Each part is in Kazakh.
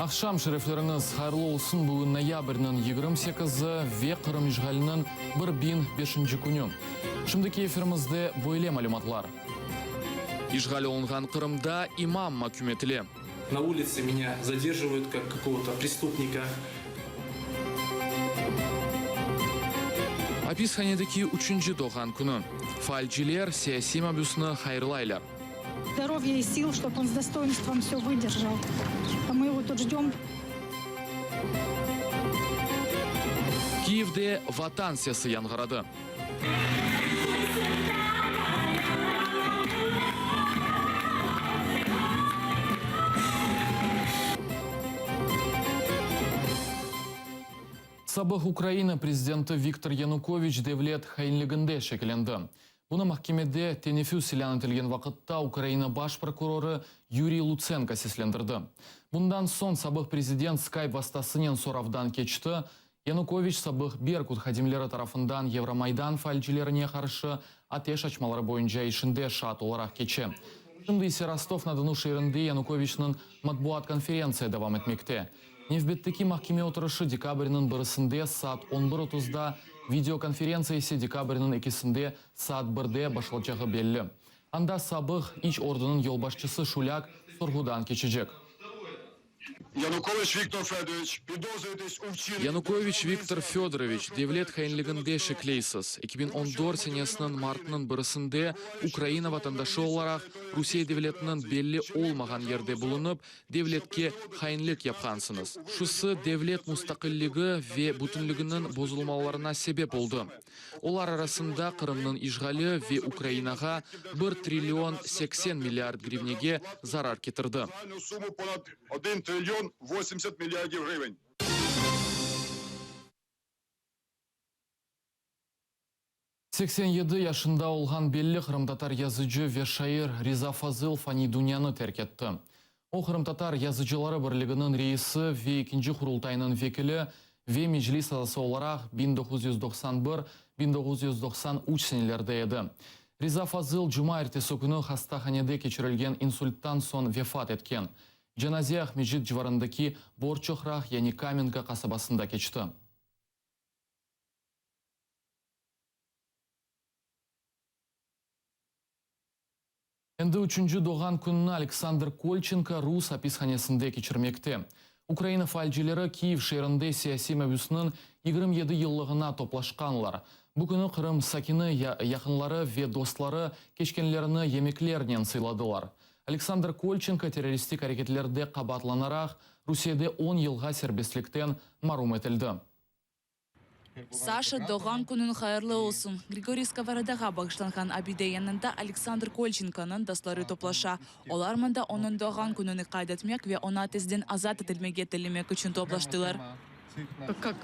Ақшам шерефлеріңіз қайырлы olsun бүгін ноябрьнің 28-ы ве Қырым işğalinin 1500 күні. Şimdiki efirimizde böyle malumatlar. İşğal olunған Қырымда имам мәкүметілі. На улице меня задерживают как какого-то преступника. Аписханедeki 3-cü doğan күні. Фальчилер сияси мәбюсны хайырлайлар. Здоровья и сил, чтобы он с достоинством все выдержал. А мы его тут ждем. Киевде ватан сесі яңғырады. Сабық Украина президенті Виктор Янукович Девлет хайынлігінде шекеленді. Бұны махкемеде тенефу селянытылген вақытта Украина баш прокуроры Юрий Луценко сеслендірді. Бұндан сон сабық президент скайп вастасынен соравдан кечті. Янукович сабық Беркут хадимлері тарафындан Евромайдан фальчилеріне қаршы атеш ачмалары бойынша ішінде шат оларақ кече. Şimdi ise Rostov-на-Дону шерінде Януковичның матбуат конференция давам etmekte. Невбеттeki mahkeme oturışı dekabrinin 1-sinde saat 11:30'da, videokonferensiya ise dekabrinin 2-sinde saat 1'de başlayacağı belli. Anda sabık iç ordunun yolbaşçısı Şulyak sorgudan geçecek. Янукович Виктор Федорович Девлет хайынлігінде шеклейсіз. 2014 сенесінің мартының 1-сінде Украина ватандашы оларақ Русия Девлетінің белі олмаған ерде бұлынып, Девлетке хайынлік япқансыныз. Шусы Девлет мұстақыллігі ве бүтінлігінің бозылмаларына себеп oldu. Олар арасында Қырымның işğalı ве Украинаға 1 триллион 80 миллиард гривнеге зарар кетірді. 1 триллион 80 миллиардов гривен. Сексен yaşında olған belli Қырымтатар yazıcı ve şair Riza Fazıl Fani Dunyanı terk etті. O Қырымтатар yazıcıları birliginin reisi ve ikinci kurultayının vekili ve meclis adası olarak 1991-1993 senelerde edi. Riza Fazıl Cuma ertesi günü hastahanede geçirilgen insulttan son vefat etken. Cenaze Ahmecid civarındaki Borçohrah yani Kamenka kasabasında geçti. Endi 3-cü doğan күнні Alexander Kolchenko Rus hapishanesinde geçirmekte. Ukrayna falcileri Kiyev şehrinde siyasi мәбүсінің 27 yıllığına toplaşkanlar. Bu günü Kırım sakini yakınları ve dostları keşkenlerini yemeklerden sıyladılar. Alexander Kolchenko terroristik hareketlerde kabatlanarak Rusya'da 10 yılga serbestlikten marum etildi. Саша doğan күнін хайырлы olsun. Григорий Skovorodaға bağışlanған абиде янында Александр Kolchenko'nun достары топлаша. Олар мында onun doğan күнін қайд etmek ve ona тезден азат etілмеге тілемек үшін топлаштылар. Как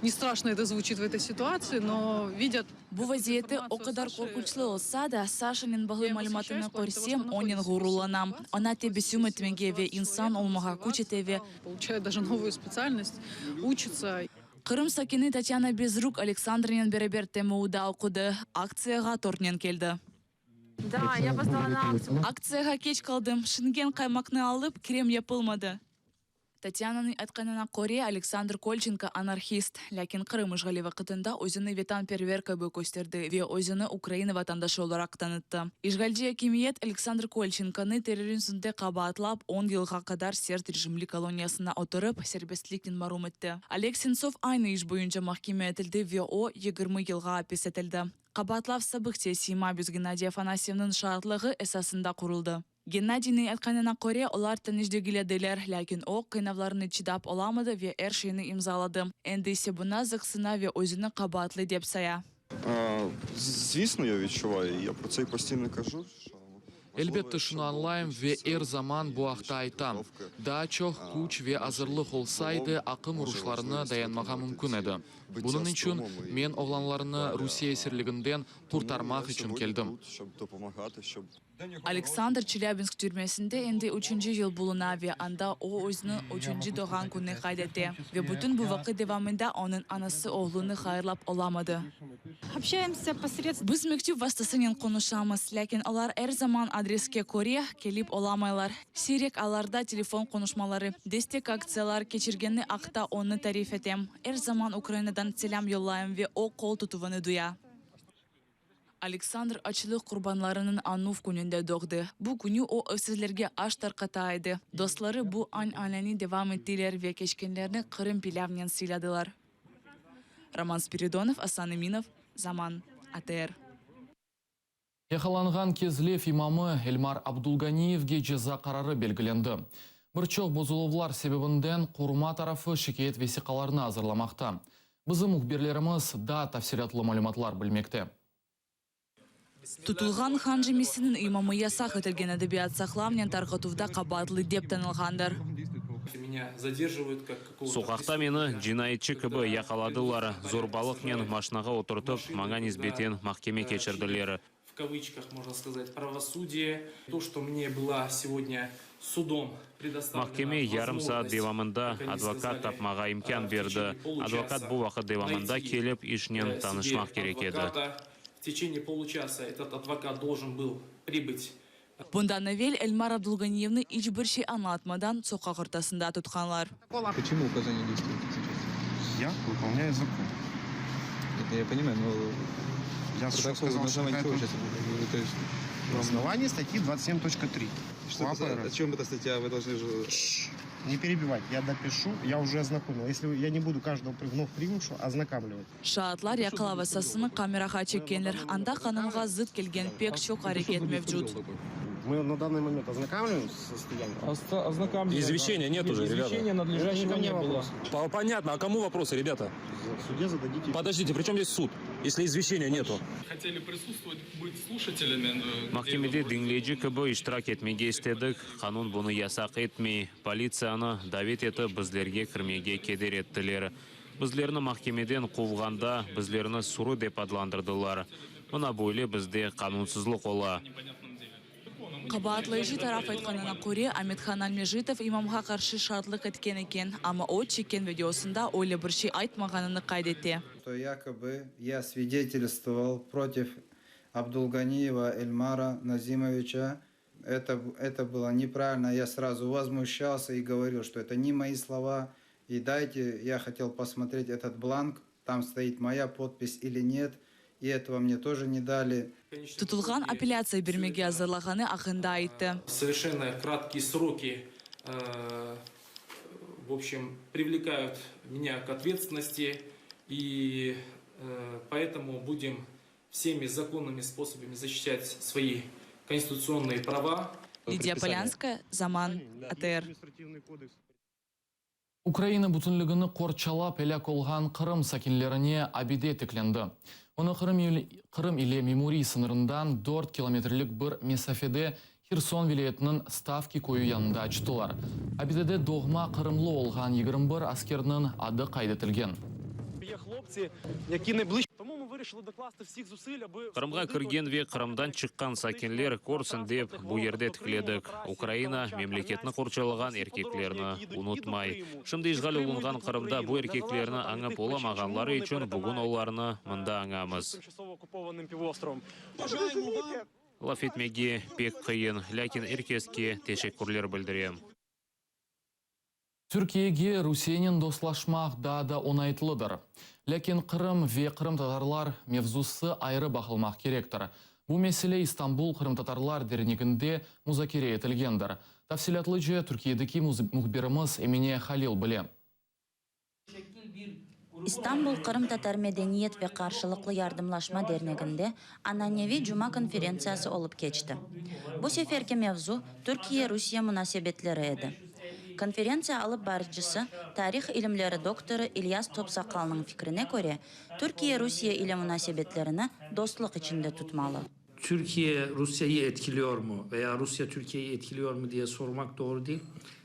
не страшно это звучит в этой ситуации, но видят... Bu vaziyeti o kadar korkunçlu olsa da Sasha'nın bağlı malumatını korsam onun gururlanam. Ona tebessüm etmege ve insan olmağa güç ve Получает даже новую специальность, учится. Kırım sakini Tatyana Bezruk Aleksandr'ın beraber TMU'da okudu. Aktsiyaga tornen keldi. Да, я опоздала на акцию. Aktsiyaga geç kaldım. Şengen kaymakını alıp krem yapılmadı. Татьянаның айтқанына көре Александр Kolchenko анархист, ләкин Қырым işğalı вақытында өзіні ветан первер көбі көстерді ве өзіні Украина ватандашы оларақ танытты. Işğalcı hekimiyet Александр Kolchenko'ны терроризмде қабатлап 10 yılға kadar sert rejimli koloniyasına oturup serbestlikten marum etti. Oleg Sentsov aynı iş boyunca mahkeme etildi ve o 20 yılға hapis etildi. Qabatlab sabıq siyasi мәбүс Геннадий Афанасьевның шартлығы esasında kuruldu. Геннадийның айтқанына көре олар тыныждегіледілер, ләкин о қайнавларыны чидап оламады ве әр шейні имзалады. Әнді есе бұна зықсына ве өзіні қабатлы деп сая. Звісно, я відчуваю, я про це і постійно кажу. Elbette şunu anlayım ve her zaman bu haqta aytam. Daha çok güç ve hazırlık olsaydı akım uruşlarına dayanmağa mümkün edi. Bunun için men oğlanlarını Rusiya esirliginden kurtarmak için geldim. Александр Челябинск түрмесінде енді 3-cü yıl bulunavы, анда o özünü 3-cü doğan günü kaydette. Ve bütün bu vakit devamında onun anası oğlunu hayırlap olamadı. Общаемся посредством... Biz mektup vasıtasıyla konuşamız, lakin onlar her zaman adreske koruya gelip olamaylar. Sirek alarda telefon konuşmaları, destek aksiyalar geçirgeni akta onu tarif etem. Her zaman Ukrayna'dan selam yollayım ve o kol tutuvunu duya. Alexander açılık kurbanlarının Anuf gününde doğdu. Bu günü o evsizlerge aş tarqataydı. Dostları bu anneaneni devam ettiler ve keşkenlerini Kırım pilavnen siladılar. Роман Спиридонов, Асан Эминов, Zaman, АТР. Яқаланған Кезлев имамы Эльмар Абдулганиевге жаза қарары белгіленді. Бірчоқ бұзылулар себебінден қорма тарафы шикет весиқаларына азырламақта. Біздің мұхберлеріміз да тафсиратлы малюматлар білмекте. Tutulgan хан жемесінің имамы ясақ етілген әдебият сақламнен тарқатувда қабатлы деп танылғандар. Меня задерживают как какого-то... Суқақта мені жинайытчы кібі яқаладылар. Зорбалық мен машинаға отыртып, маған избетен махкеме кечірділері. В кавычках, можно сказать, правосудие. То, что мне была сегодня судом предоставлена Махкеме ярым саат девамында адвокат тапмаға имкан берді. Адвокат бұл вақыт девамында келіп ішінен танышмақ керек еді. В течение получаса этот адвокат должен был прибыть. Bundan evvel Эльмар Абдулганиевны hiçbir şey anlatmadan sokak ortasında tutkanlar. Почему указание действует сейчас? Я выполняю закон. Это я понимаю, но... Я сказал, что сейчас? То есть... На основании статьи 27.3. О чем эта статья? Вы должны же... Не перебивать, я допишу, я уже ознакомил. Если я не буду каждого вновь прибывшего ознакомливать. Şahatlar yakalavasasını kameraға çekkenler. Анда kanunға zıt kelgen pek çok hareket mevcut. Мы на данный момент ознакомливаем состояние. Извещения нет уже, ребята. Извещения надлежащего не было. Понятно, а кому вопросы, ребята? В суде зададите. Подождите, при чем здесь суд, если извещения нету? Хотели присутствовать, быть слушателями. Махкемеде dinleyici кібі iştirak etmege istedік. Қанун бұны ясақ етмей, полицияны давет етіп біздерге кірмеге кедер еттілер. Біздеріні махкемеден қуылғанда біздеріні сұры деп адландырдылар. Мұна бойлы бізде қанунсызлық ола. Қабатлайжы тараф айтқанына көре Аметхан Алмежитов имамға қаршы шартлық еткен екен, ama o çeken видеосында öyle bir şey айтмағанını қайдетті. Якобы я свидетельствовал против Абдулганиева Эльмара Назимовича. Это было неправильно. Я сразу возмущался и говорил, что это не мои слова. И дайте, я хотел посмотреть этот бланк, там стоит моя подпись или нет. И этого мне тоже не дали. Tutulgan apelляция бермеге hazırlағаны ақында айтты. Совершенно краткие сроки, в общем, привлекают меня к ответственности. И поэтому будем всеми законными способами защищать свои конституционные права. Лидия Полянская, Zaman, АТР. Украина бүтінлігіні қорчалап әлек олған Қырым сакинлеріне абиде текленді. Оны Қырым иле Мемурий сынырындан 4 километрлік бір месафеде Херсон вилетінің ставки кою янында ачтылар. Абидеде доғма Қырымлы олған 21 аскерінің ады қайдетілген. Қырымға кірген ве Қырымдан шыққан сакинлер корсын деп бұ ерде тікіледік. Украина мемлекетіні қорчалыған еркеклеріні ұнытмай. Шымды ишғал олынған Қырымда бұ еркеклеріні аңып оламағанлары үшін бүгін оларыны мұнда аңамыз. Лаф етмеге пек қиын, ләкин еркеске тешеккүрлер білдірем. Түркиеге Русенин дослашмақ да оңайтылыдыр. Ләкин Қырым ве Қырым татарлар мевзусы айры бақылмақ керектір. Бұл мәселе Истанбул Қырым татарлар дернегінде музакире етілгендір. Тафсилатлыжы Түркиедегі мұхберіміз Эмине Халил біле. İstanbul Kırım Tatar Medeniyet ve Karşılıklı Yardımlaşma Derneği'nde Annenevi Cuma konferensiyası olup geçti. Bu seferki mevzu Türkiye-Rusya münasebetleri edi. Konferensiya alıp barıcısı, tarih ilimleri doktoru İlyas Topsakal'ın fikrine göre Türkiye-Rusya ile münasebetlerini dostluk içinde tutmalı. Türkiye Rusya'yı etkiliyor mu veya Rusya Türkiye'yi etkiliyor mu diye sormak doğru değil.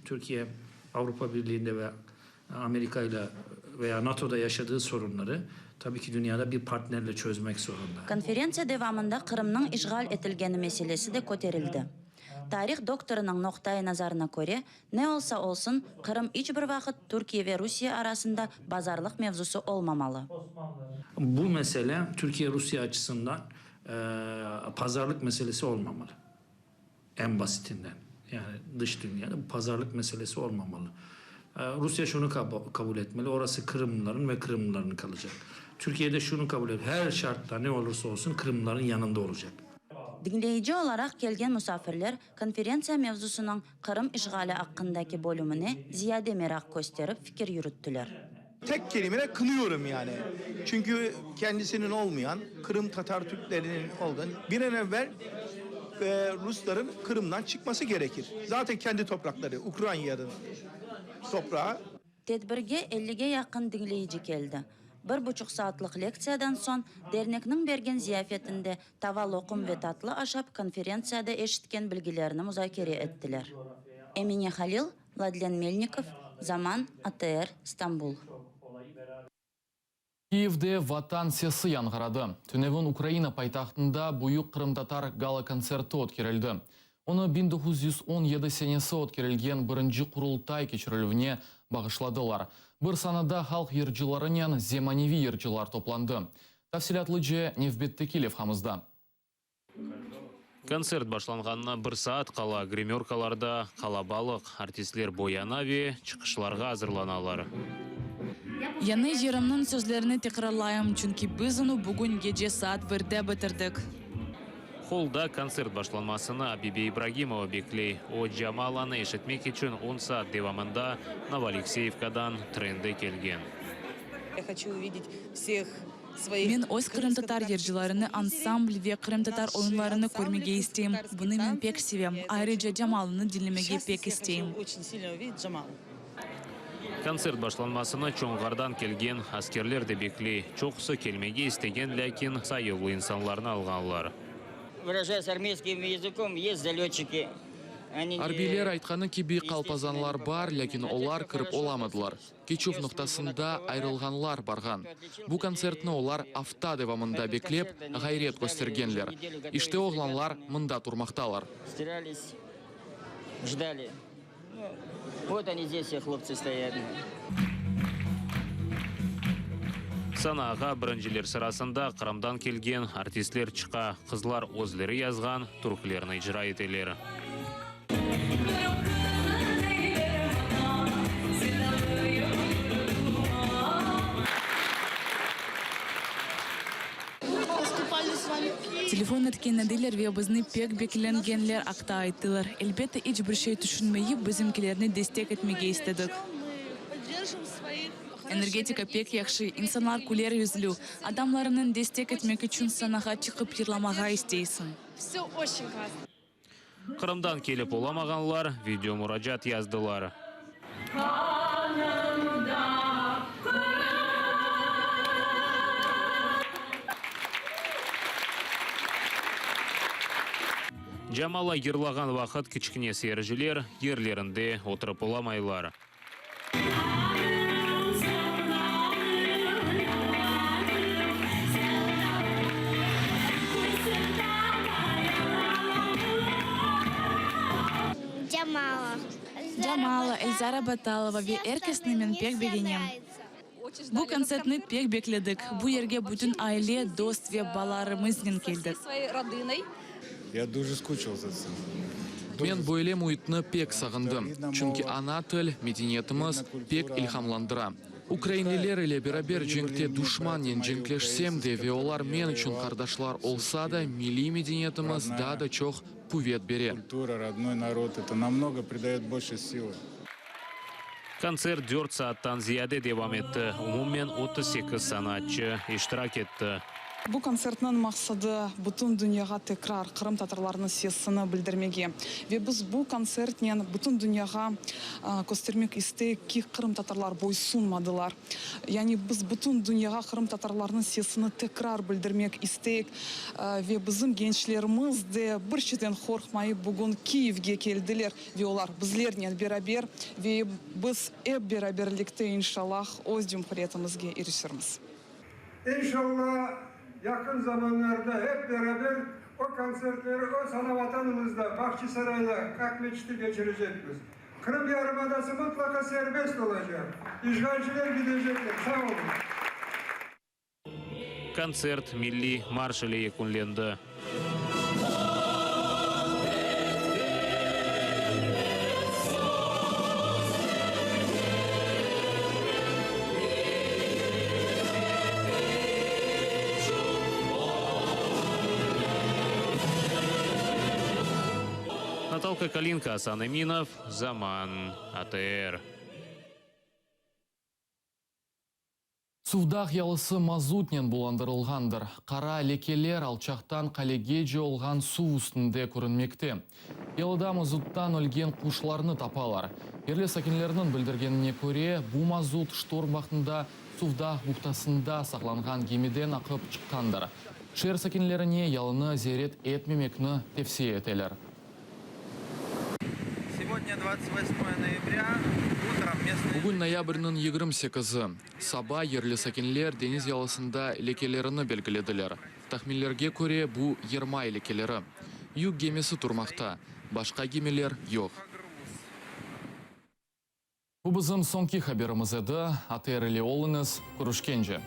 Türkiye Avrupa Birliği'nde ve Amerika ile veya NATO'da yaşadığı sorunları tabii ki dünyada bir partnerle çözmek zorunda. Konferensiya devamında Kırım'ның işgal etilgeni meselesi de koterildi. Tarih doktorunun noktayı nazarına göre ne olsa olsun Kırım hiçbir vakit Türkiye ve Rusya arasında pazarlık mevzusu olmamalı. Bu mesele Türkiye-Rusya açısından pazarlık meselesi olmamalı. En basitinden. Yani dış dünyada bu pazarlık meselesi olmamalı. Rusya şunu kabul etmeli. Orası Kırımlıların ve Kırımlıların kalacak. Türkiye'de şunu kabul et. Her şartta ne olursa olsun Kırımlıların yanında olacak. Dinleyici olarak gelgen misafirler konferensiya mevzusunun Kırım işgali hakkındaki bölümüne ziyade merak gösterip fikir yürüttüler. Tek kelimeyle kınıyorum yani. Çünkü kendisinin olmayan Kırım Tatar Türklerinin olduğunu bir an evvel Rusların Kırım'dan çıkması gerekir. Zaten kendi toprakları, Ukrayna'nın toprağı. Tedbirge 50'ge yakın dinleyici geldi. 1,5 saatlik leksiyadan son dernekning bergen ziyafetinde tava lokum ve tatlı aşap konferensiyada eşitken bilgilerini müzakere ettiler. Emine Halil, Vladlen Melnikov, Zaman, ATR, İstanbul. Киевде Ватан сесі яңғырады. Түневін Украина пайтақтында бұйық Қырым-татар гала-концерті өткерілді. Оны 1917 сенесі өткерілген бірінші құрылтай кечірілівіне бағышладылар. Бір санада халық ержіларынан земаневи ержілар топланды. Тәфсилатлыжы Невбетті Келев хамызда. Концерт башланғанына 1 саат қала гримеркаларда қалабалық артистлер боянави чықышларға азырланалар. Яны жерімнің сөзлеріні текрарлайым, чүнки біз оны бүгін геже саат 1-де бітірдік. Холда концерт башланмасына Абиби Ибрагимова беклей. О Джамаланы ешетмек үшін 10 саат девамында Новоалексеевкадан тренді келген. Я хочу увидеть всех своих... Мен өз Қырым-татар ержіларыны, ансамбль ве Қырым-татар ойынларыны көрмеге істейм. Бұны мен пек севем. Айрыжа Джамалыны dinlemege пек істейм. Очень сильно увидеть Джамала. Концерт башланмасына чоңғардан келген аскерлер де беклей. Чоқсы келмеге істеген, ләкин сайылы инсанларны алғанлар. Выражаясь армейским языком, есть залетчики. Арбилер айтқаны кеби қалпазанлар бар, ләкин олар кіріп оламадылар. Кечув нұқтасында айрылғанлар барған. Бұл концертны олар авта девамында беклеп, ғайрет көстергенлер. Иште оғланлар мында турмақталар. Стирались, ждали. Вот они здесь, все хлопцы стоят. Санаға біріншілер сырасында Қырамдан келген артистлер чықа, қызлар өзлері язған, түркілерін ижра етелер. Телефон еткенеділер ве бізні пек бекіленгенлер ақта айттылар. Әлбетті еш бір şey түшінмейіп, бізімкілеріне дестек етмеге істедік. Энергетика пек яқшы, инсанлар күлер үзілу. Адамларының дестек етмек үшін санаға чықып ерламаға істейсін. Все очень классно. Қырымдан келіп оламағанлар видео мұражат яздылар. Джамала ерлаған вақыт кішкіне сержілер ерлерінде отырып оламайлар. Джамала, Эльзара Баталова ве әркесіні мен пек бегенем. Бұл концертны пек бекледік. Бұл ерге бүтін айле, дост ве баларымызден келдік. Я дуже скучил за цим. Мен бойлем уйтны пек сағындым. Чүнки ана тіл, медениетіміз пек илхамландыра. Украинлилер или берабер жеңкте душманнен жеңклешсем де ве олар мен үшін қардашлар олса да, милли медениетіміз да чоқ пувет бере. Культура, родной народ, это намного придает больше силы. Концерт 4 сааттан зияде девам етті. Умумен 38 санатчы иштирак етті. Бұл концертның мақсады бүтін дүнияға текрар Қырым татарларының сесіні білдірмеге. Ве біз бұл концертнен бүтін дүнияға көстермек істейік ки Қырым татарлар бойсунмадылар. Яғни біз бүтін дүнияға Қырым татарларының сесіні текрар білдірмек істейік. Ве біздің генчлеріміз де бір шетен қорқмай бүгін Киевге келділер. Ве олар бізлернен берабер. Ве біз бераберлікті иншаллах өз жұмқыретімізге ерішірміз. İnşallah yakın zamanlarda hep beraber o konsertleri o sanavatanımızda Bahçesaray'da Akmeç'te geçirecektir. Kırım Yarımadası mutlaka serbest olacak. İşgalciler gidecekler. Sağ olun. Концерт Milli марш ile yakunlandı. Наталка Калинка, Асан Аминов, Заман, АТР. Сувдах ялысы мазутнен буландырылғандыр. Қара лекелер алчақтан қалеге олған су үстінде көрінмекте. Ялыда мазуттан өлген құшларыны тапалар. Ерлі сәкенлерінің білдіргеніне көре, бұл мазут шторм вақтында Сувдах бұқтасында сақланған кемеден ақып шыққандар. Шер сәкенлеріне ялыны зерет етмемекні тепсе етелер. Сегодня 28 ноября, утром местные... Бүгін ноябрьнің 28-ы. Саба ерлі сәкенлер дениз ялысында лекелеріні белгіледілер. Тахмиллерге көре бұл ерма лекелері. Юг кемесі тұрмақта, башқа кемелер жоқ. Бұл бізім соңки хаберіміз еді, АТР олыңыз, көрішкенже.